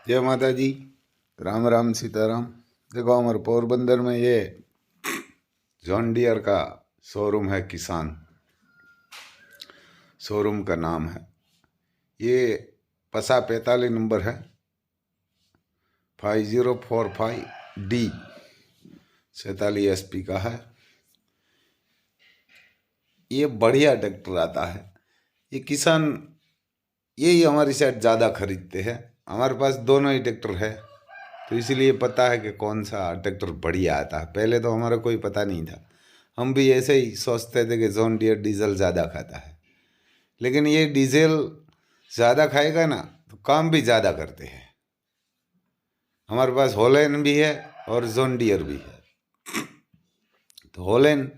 जय माता जी। राम राम सीताराम। देखो हमारे पोरबंदर में ये जॉन डियर का शोरूम है, किसान शोरूम का नाम है। ये पसा 45 नंबर है, 5045D 47 SP का है। ये बढ़िया ट्रैक्टर आता है। ये किसान यही हमारी साइड ज़्यादा खरीदते हैं। हमारे पास दोनों ही ट्रैक्टर है, तो इसीलिए पता है कि कौन सा ट्रैक्टर बढ़िया आता है। पहले तो हमारा कोई पता नहीं था, हम भी ऐसे ही सोचते थे कि जॉन डियर डीजल ज़्यादा खाता है, लेकिन ये डीजल ज़्यादा खाएगा ना तो काम भी ज़्यादा करते हैं। हमारे पास हॉलैंड भी है और जॉन डियर भी है। तो हॉलैंड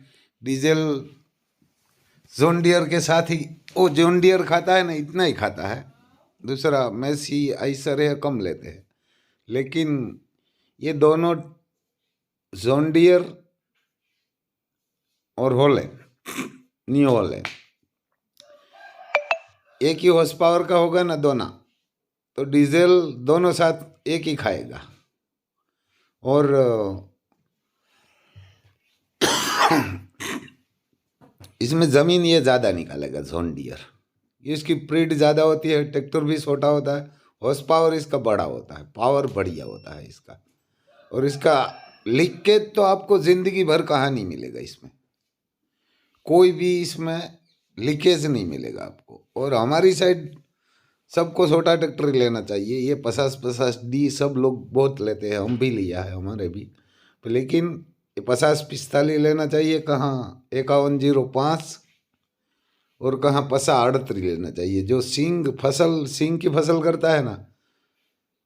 डीजल जॉन डियर के साथ ही, वो जॉन डियर खाता है ना, इतना ही खाता है। दूसरा मैसी आइसर है, कम लेते हैं। लेकिन ये दोनों जॉन डियर और हॉलैंड, न्यू हॉलैंड, एक ही हॉर्स पावर का होगा ना दोनों, तो डीजल दोनों साथ एक ही खाएगा। और इसमें ज़मीन ये ज़्यादा निकालेगा जॉन डियर। इसकी स्पीड ज़्यादा होती है, ट्रैक्टर भी छोटा होता है, हॉर्स पावर इसका बड़ा होता है, पावर बढ़िया होता है इसका। और इसका लीकेज तो आपको ज़िंदगी भर कहाँ नहीं मिलेगा, इसमें कोई भी इसमें लीकेज नहीं मिलेगा आपको। और हमारी साइड सबको छोटा ट्रैक्टर ही लेना चाहिए। ये 50-50D सब लोग बहुत लेते हैं, हम भी लिया है, हमारे भी। लेकिन ये 50-45 लेना चाहिए, कहाँ 5105 और कहाँ 5038 लेना चाहिए। जो सिंग की फसल करता है ना,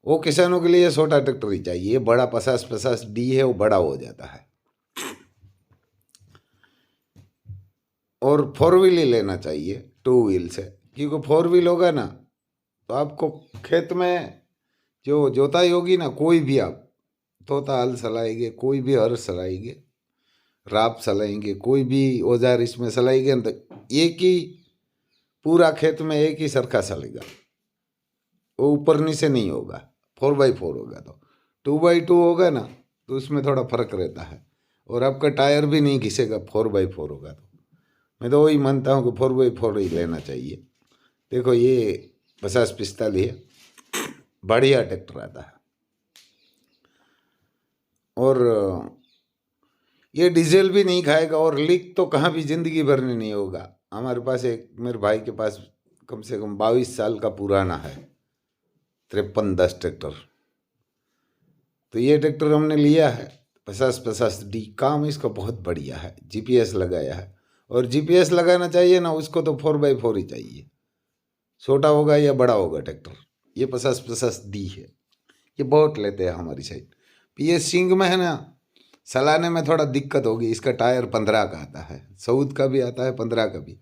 वो किसानों के लिए छोटा ट्रैक्टर ही चाहिए। ये बड़ा 50-50D है, वो बड़ा हो जाता है। और 4 व्हील ही लेना चाहिए 2 व्हील से, क्योंकि 4 व्हील होगा ना तो आपको खेत में जो जोताई होगी ना, कोई भी आप तोता हल चलाएंगे, कोई भी हर चलाएंगे, राप चलाएंगे, कोई भी औजार इसमें चलाएंगे ना, तो एक ही पूरा खेत में एक ही सरखा चलेगा, वो ऊपर नीचे नहीं होगा। 4x4 होगा, तो 2x2 होगा ना तो उसमें थोड़ा फर्क रहता है। और आपका टायर भी नहीं घिसेगा 4x4 होगा। तो मैं तो वही मानता हूँ कि 4x4 ही लेना चाहिए। देखो ये 5045 है, बढ़िया ट्रैक्टर आता है। और ये डीजल भी नहीं खाएगा, और लीक तो कहाँ भी जिंदगी भर में नहीं होगा। हमारे पास एक, मेरे भाई के पास कम से कम 22 साल का पुराना है 5310 ट्रैक्टर। तो ये ट्रैक्टर हमने लिया है 50-50D। काम इसका बहुत बढ़िया है, GPS लगाया है। और GPS लगाना चाहिए ना उसको तो 4x4 ही चाहिए, छोटा होगा या बड़ा होगा ट्रैक्टर। ये 50-50D है, ये बहुत लेते हैं हमारी साइड। PS सिंह में है ना, चलाने में थोड़ा दिक्कत होगी। इसका टायर 15 का आता है, 14 का भी आता है, 15 का भी।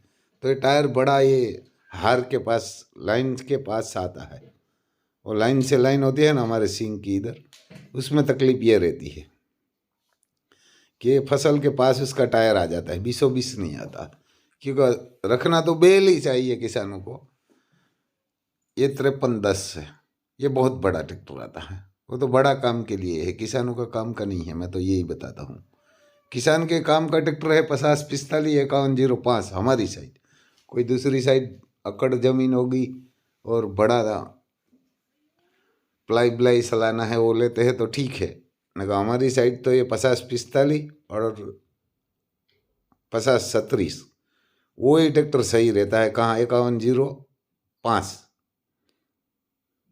तो ये टायर बड़ा, ये हार के पास, लाइन के पास आता है। और लाइन से लाइन होती है ना हमारे सिंह की इधर, उसमें तकलीफ ये रहती है कि फसल के पास उसका टायर आ जाता है, 20-20 नहीं आता। क्योंकि रखना तो बेल ही चाहिए किसानों को। ये 5310 है, ये बहुत बड़ा ट्रैक्टर आता है। वो तो बड़ा काम के लिए है, किसानों का काम का नहीं है, मैं तो यही बताता हूँ। किसान के काम का ट्रैक्टर है 5045-5105 हमारी साइड। कोई दूसरी साइड अकड़ जमीन होगी और बड़ा प्लाई ब्लाई चलाना है, वो लेते हैं तो ठीक है। नहीं, हमारी साइड तो ये 5045 और 5037 वो ही ट्रैक्टर सही रहता है। कहाँ 5105,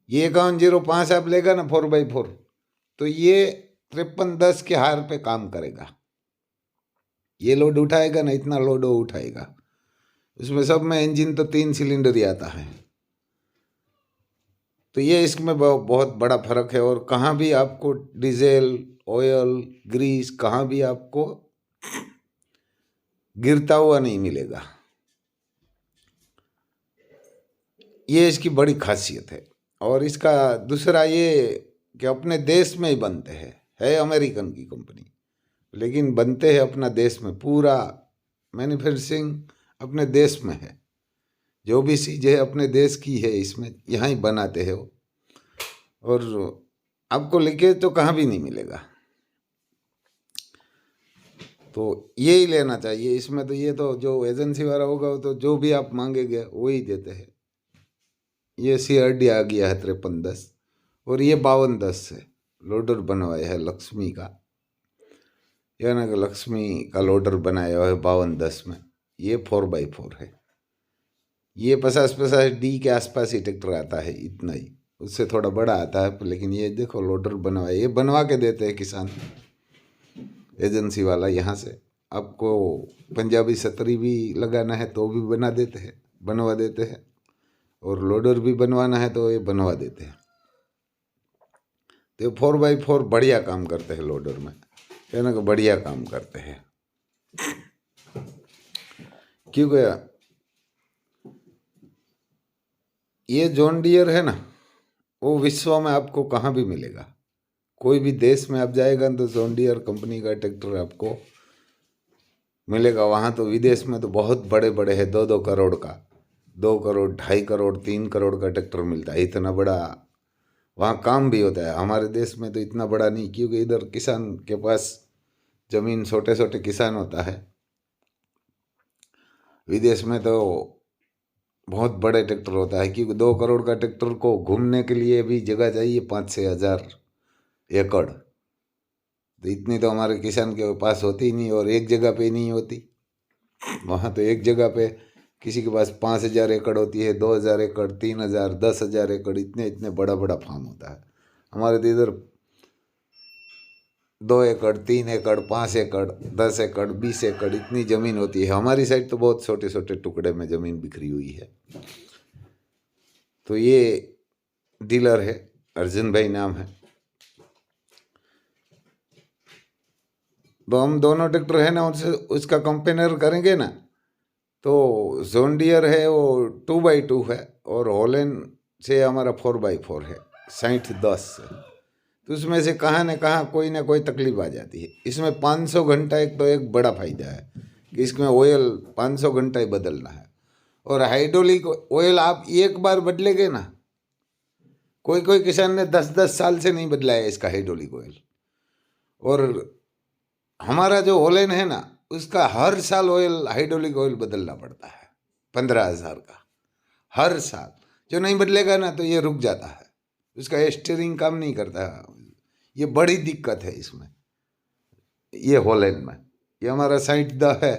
ये 5105 आप लेगा ना 4x4, तो ये 5310 के हार पे काम करेगा। ये लोड उठाएगा ना, इतना लोड वो उठाएगा। उसमें सब में इंजन तो 3 सिलेंडर ही आता है। तो ये इसमें बहुत बड़ा फर्क है। और कहाँ भी आपको डीजल, ऑयल, ग्रीस कहाँ भी आपको गिरता हुआ नहीं मिलेगा। ये इसकी बड़ी खासियत है। और इसका दूसरा ये कि अपने देश में ही बनते हैं, है अमेरिकन की कंपनी, लेकिन बनते हैं अपना देश में। पूरा मैन्युफैक्चरिंग अपने देश में है, जो भी चीज़ है अपने देश की है, इसमें यहाँ ही बनाते हैं वो। और आपको लीकेज तो कहाँ भी नहीं मिलेगा। तो ये ही लेना चाहिए। इसमें तो ये तो जो एजेंसी वाला होगा वो तो जो भी आप मांगेंगे वही देते हैं। ये CRD आ गया है 5310 और ये 5210 से लोडर बनवाया है लक्ष्मी का, यानी कि लक्ष्मी का लोडर बनाया हुआ है 5210 में। ये 4x4 है। ये 50-50D के आसपास ही ट्रैक्टर आता है, इतना ही, उससे थोड़ा बड़ा आता है। लेकिन ये देखो लोडर बनवाया, ये बनवा के देते हैं किसान एजेंसी वाला। यहाँ से आपको पंजाबी छतरी भी लगाना है तो भी बनवा देते हैं और लोडर भी बनवाना है तो ये बनवा देते हैं। तो 4x4 बढ़िया काम करते हैं लोडर में, कहना कि बढ़िया काम करते हैं। क्योंकि ये जॉन डियर है ना, वो विश्व में आपको कहाँ भी मिलेगा। कोई भी देश में आप जाएगा तो जॉन डियर कंपनी का ट्रैक्टर आपको मिलेगा। वहाँ तो विदेश में तो बहुत बड़े बड़े है, 2-2 करोड़ का, 2 करोड़, 2.5 करोड़, 3 करोड़ का ट्रैक्टर मिलता है। इतना बड़ा वहाँ काम भी होता है। हमारे देश में तो इतना बड़ा नहीं, क्योंकि इधर किसान के पास जमीन, छोटे छोटे किसान होता है। विदेश में तो बहुत बड़े ट्रैक्टर होता है, क्योंकि 2 करोड़ का ट्रैक्टर को घूमने के लिए भी जगह चाहिए 5-6 हज़ार एकड़। तो इतनी तो हमारे किसान के पास होती ही नहीं, और एक जगह पे ही नहीं होती। वहाँ तो एक जगह पे किसी के पास 5,000 एकड़ होती है, 2,000 एकड़, 3,000, 10,000 एकड़, इतने इतने बड़ा बड़ा फार्म होता है। हमारे तो इधर 2 एकड़, 3 एकड़, 5 एकड़, 10 एकड़, 20 एकड़ इतनी ज़मीन होती है। हमारी साइड तो बहुत छोटे छोटे टुकड़े में ज़मीन बिखरी हुई है। तो ये डीलर है, अर्जुन भाई नाम है। तो हम दोनों ट्रैक्टर है ना, उनसे उसका कंपेयर करेंगे ना, तो जॉन डियर है वो 2x2 है और हॉलैंड से हमारा 4x4 है 60-10 से। तो उसमें से कहाँ न कहाँ कोई ना कोई तकलीफ आ जाती है। इसमें 500 घंटा एक तो एक बड़ा फायदा है कि इसमें ऑयल 500 घंटा ही बदलना है। और हाइड्रोलिक ऑयल आप एक बार बदलेंगे ना, कोई कोई किसान ने 10-10 साल से नहीं बदला है इसका हाइड्रोलिक ऑयल। और हमारा जो हॉलैंड है ना, उसका हर साल ऑयल, हाइड्रोलिक ऑयल बदलना पड़ता है 15,000 का हर साल। जो नहीं बदलेगा ना तो ये रुक जाता है, उसका स्टीयरिंग काम नहीं करता। ये बड़ी दिक्कत है इसमें, ये हॉलैंड में। ये हमारा 60-10 है,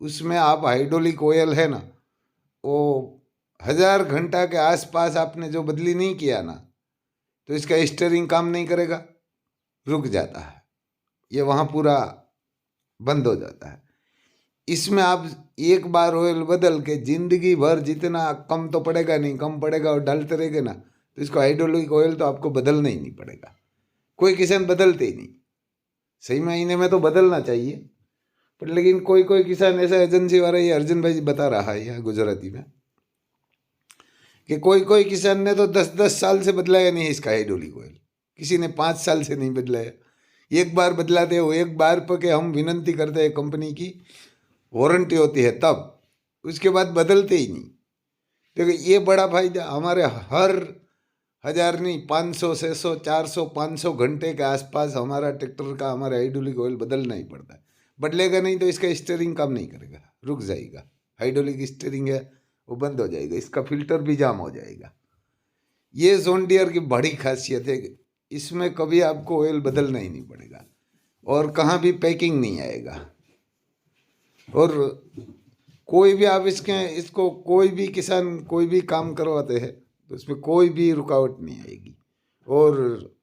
उसमें आप हाइड्रोलिक ऑयल है ना, वो 1,000 घंटा के आसपास आपने जो बदली नहीं किया ना, तो इसका स्टीयरिंग काम नहीं करेगा, रुक जाता है, ये वहाँ पूरा बंद हो जाता है। इसमें आप एक बार ऑयल बदल के जिंदगी भर, जितना कम तो पड़ेगा नहीं, कम पड़ेगा और डालते रहेंगे ना, तो इसको हाइड्रोलिक ऑयल तो आपको बदलना ही नहीं पड़ेगा। कोई किसान बदलते ही नहीं। सही महीने में तो बदलना चाहिए, पर लेकिन कोई कोई किसान ऐसा, एजेंसी वाला ये अर्जुन भाई बता रहा है यहाँ गुजराती में, कि कोई कोई किसान ने तो 10-10 साल से बदलाया नहीं इसका हाइड्रोलिक ऑयल। किसी ने 5 साल से नहीं बदलाया। एक बार बदलाते हो, एक बार पर के हम विनंती करते हैं, कंपनी की वारंटी होती है तब, उसके बाद बदलते ही नहीं। देखो ये बड़ा फायदा हमारे हर 1,000 नहीं, 500, 600, 400, 500 घंटे के आसपास हमारा ट्रैक्टर का, हमारा हाइड्रोलिक ऑयल बदलना ही पड़ता है। बदलेगा नहीं तो इसका स्टीयरिंग काम नहीं करेगा, रुक जाएगा। हाइड्रोलिक स्टीयरिंग है वो बंद हो जाएगा, इसका फिल्टर भी जाम हो जाएगा। ये जॉन डियर की बड़ी खासियत है कि इसमें कभी आपको ऑयल बदलना ही नहीं पड़ेगा और कहाँ भी पैकिंग नहीं आएगा। और कोई भी आप इसको कोई भी किसान कोई भी काम करवाते हैं तो उसमें कोई भी रुकावट नहीं आएगी। और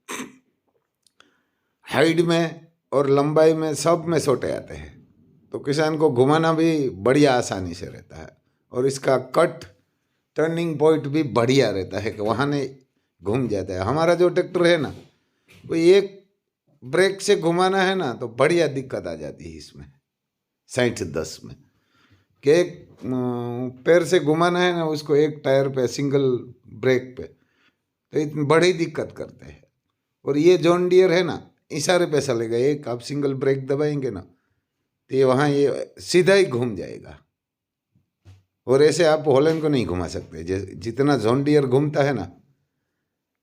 हाइट में और लंबाई में सब में छोटे आते हैं, तो किसान को घुमाना भी बढ़िया आसानी से रहता है। और इसका कट टर्निंग पॉइंट भी बढ़िया रहता है कि वहाँ ने घूम जाता है। हमारा जो ट्रैक्टर है ना, वो एक ब्रेक से घुमाना है ना तो बढ़िया दिक्कत आ जाती है इसमें 60-10 में, कि एक पैर से घुमाना है ना उसको, एक टायर पे, सिंगल ब्रेक पे, तो इतनी बड़ी दिक्कत करते हैं। और ये जॉन डियर है ना, इशारे पे चलेगा। एक आप सिंगल ब्रेक दबाएंगे ना तो ये वहाँ ये सीधा ही घूम जाएगा। और ऐसे आप हॉलैंड को नहीं घुमा सकते जितना जॉन डियर घूमता है ना,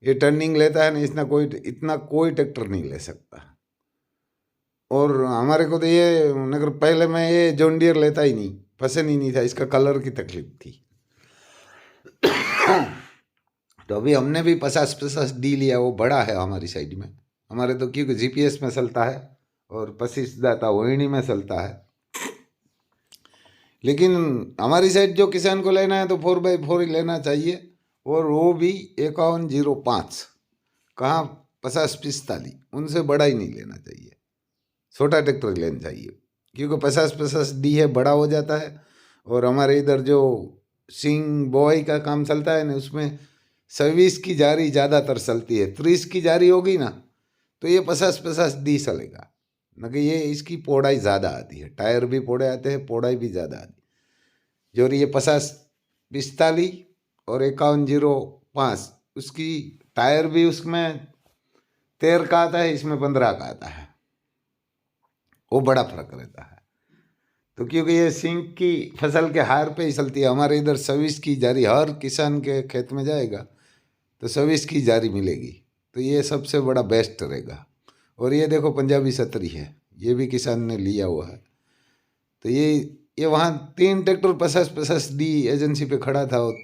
ये टर्निंग लेता है ना, इतना कोई ट्रैक्टर नहीं ले सकता। और हमारे को तो ये नगर पहले मैं ये जॉन डियर लेता ही नहीं, पसंद ही नहीं था, इसका कलर की तकलीफ थी। तो अभी हमने भी 50-50 डी लिया, वो बड़ा है हमारी साइड में। हमारे तो क्योंकि जीपीएस में चलता है और 25 दाता वोहिनी में चलता है। लेकिन हमारी साइड जो किसान को लेना है तो 4x4 ही लेना चाहिए, और वो भी 5105, कहाँ 50-45, उनसे बड़ा ही नहीं लेना चाहिए, छोटा ट्रैक्टर लेना चाहिए। क्योंकि 50-50 डी है, बड़ा हो जाता है। और हमारे इधर जो सिंग बोआई का काम चलता है ना, उसमें 26 की जारी ज़्यादातर चलती है। 30 की जारी होगी ना तो ये 50-50 डी चलेगा, न कि ये इसकी पौड़ाई ज़्यादा आती है, टायर भी पौड़े आते हैं, पौड़ाई भी ज़्यादा आती है। जो ये 50-45 और 5105, उसकी टायर भी उसमें 13 का आता है, इसमें 15 का आता है, वो बड़ा फर्क रहता है। तो क्योंकि ये सिंक की फसल के हार पे ही चलती है, हमारे इधर 26 की जारी, हर किसान के खेत में जाएगा तो 26 की जारी मिलेगी, तो ये सबसे बड़ा बेस्ट रहेगा। और ये देखो पंजाबी 70 है, ये भी किसान ने लिया हुआ है। तो ये वहाँ 3 ट्रैक्टर 50-50 डी एजेंसी पे खड़ा था,